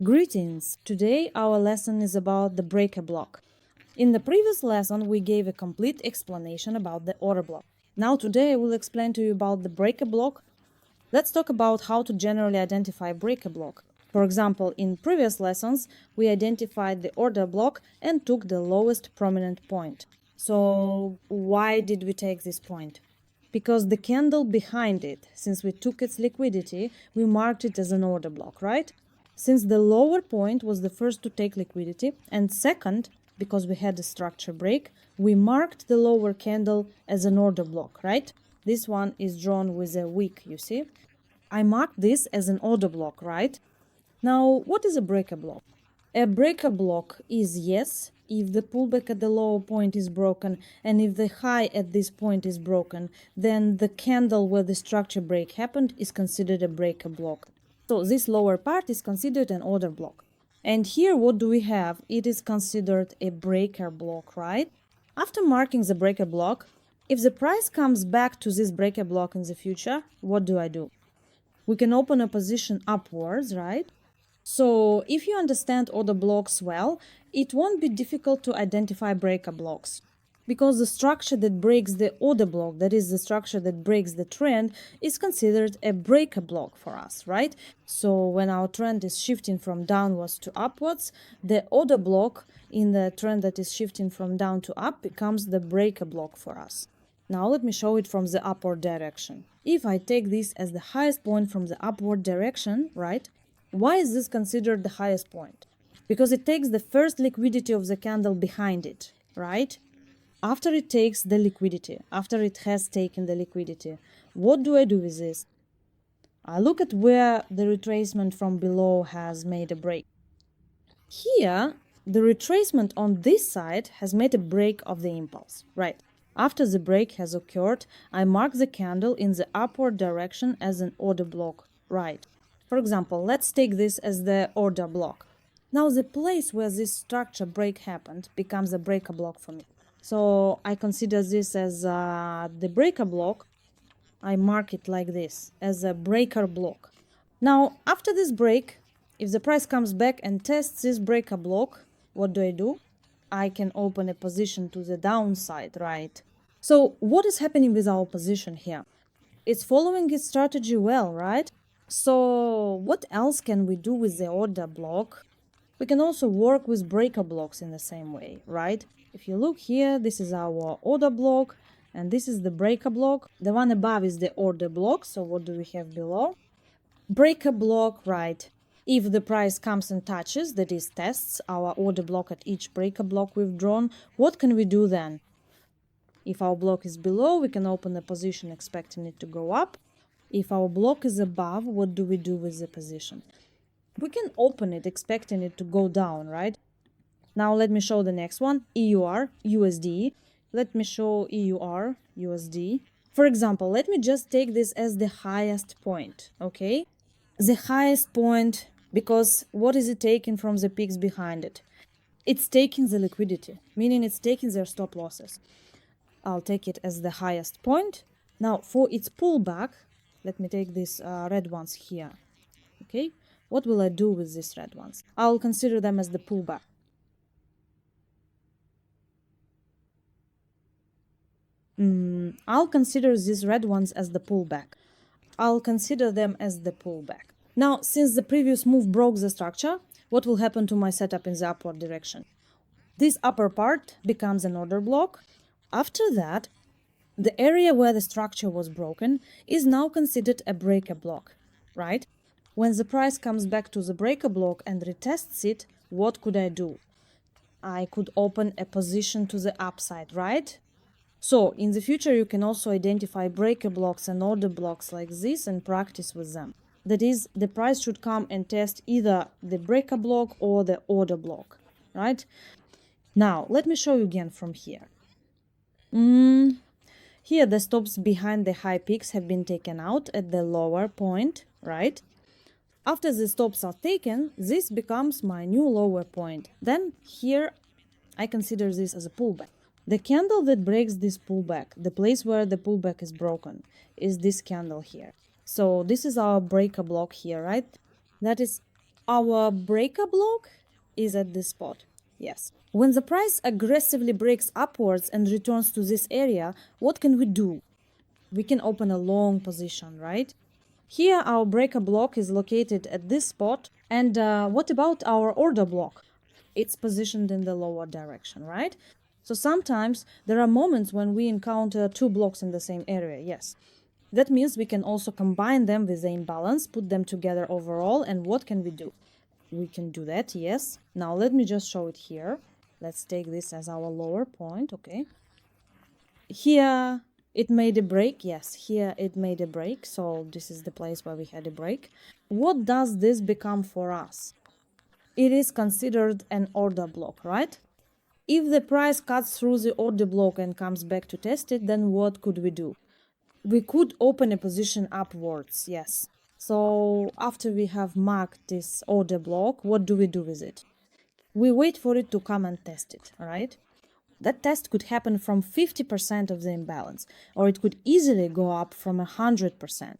Greetings! Today our lesson is about the breaker block. In the previous lesson we gave a complete explanation about the order block. Now today I will explain to you about the breaker block. Let's talk about how to generally identify breaker block. For example, in previous lessons we identified the order block and took the lowest prominent point. So why did we take this point? Because the candle behind it, since we took its liquidity, we marked it as an order block, right? Since the lower point was the first to take liquidity, and second, because we had a structure break, we marked the lower candle as an order block, right? This one is drawn with a wick, you see? I marked this as an order block, right? Now, what is a breaker block? A breaker block is yes, if the pullback at the lower point is broken and if the high at this point is broken, then the candle where the structure break happened is considered a breaker block. So this lower part is considered an order block. And here what do we have? It is considered a breaker block, right? After marking the breaker block, if the price comes back to this breaker block in the future, what do? We can open a position upwards, right? So if you understand order blocks well, it won't be difficult to identify breaker blocks. Because the structure that breaks the order block, that is the structure that breaks the trend, is considered a breaker block for us, right? So when our trend is shifting from downwards to upwards, the order block in the trend that is shifting from down to up becomes the breaker block for us. Now let me show it from the upward direction. If I take this as the highest point from the upward direction, right? Why is this considered the highest point? Because it takes the first liquidity of the candle behind it, right? After it takes the liquidity, after it has taken the liquidity, what do I do with this? I look at where the retracement from below has made a break. Here, the retracement on this side has made a break of the impulse, right? After the break has occurred, I mark the candle in the upward direction as an order block, right? For example, let's take this as the order block. Now the place where this structure break happened becomes a breaker block for me. So I consider this as the breaker block. I mark it like this, as a breaker block. Now, after this break, if the price comes back and tests this breaker block, what do? I can open a position to the downside, right? So what is happening with our position here? It's following its strategy well, right? So what else can we do with the order block? We can also work with breaker blocks in the same way, right? If you look here, this is our order block and this is the breaker block. The one above is the order block, so what do we have below? Breaker block, right? If the price comes and touches, that is tests our order block at each breaker block we've drawn, what can we do then? If our block is below, we can open a position expecting it to go up. If our block is above, what do we do with the position? We can open it expecting it to go down, right? Now let me show the next one, EUR, USD. Let me show EUR, USD. For example, let me just take this as the highest point, okay? The highest point, because what is it taking from the peaks behind it? It's taking the liquidity, meaning it's taking their stop losses. I'll take it as the highest point. Now for its pullback, let me take these red ones here, okay? What will I do with these red ones? I'll consider them as the pullback. I'll consider these red ones as the pullback. I'll consider them as the pullback. Now, since the previous move broke the structure, what will happen to my setup in the upward direction? This upper part becomes an order block. After that, the area where the structure was broken is now considered a breaker block, right? When the price comes back to the breaker block and retests it, what could I do? I could open a position to the upside, right? So in the future, you can also identify breaker blocks and order blocks like this and practice with them. That is, the price should come and test either the breaker block or the order block, right? Now, let me show you again from here. Here, the stops behind the high peaks have been taken out at the lower point, right? After the stops are taken, this becomes my new lower point. Then here, I consider this as a pullback. The candle that breaks this pullback, the place where the pullback is broken, is this candle here. So this is our breaker block here, right? That is Our breaker block is at this spot. Yes. When the price aggressively breaks upwards and returns to this area, what can we do? We can open a long position, right? Here our breaker block is located at this spot. And what about our order block? It's positioned in the lower direction, right? So sometimes there are moments when we encounter two blocks in the same area, yes. That means we can also combine them with the imbalance, put them together overall, and what can we do? We can do that, yes. Now let me just show it here. Let's take this as our lower point, okay. Here it made a break, yes, here it made a break, so this is the place where we had a break. What does this become for us? It is considered an order block, right? If the price cuts through the order block and comes back to test it, then what could we do? We could open a position upwards, yes. So after we have marked this order block, what do we do with it? We wait for it to come and test it, right? That test could happen from 50% of the imbalance, or it could easily go up from 100%.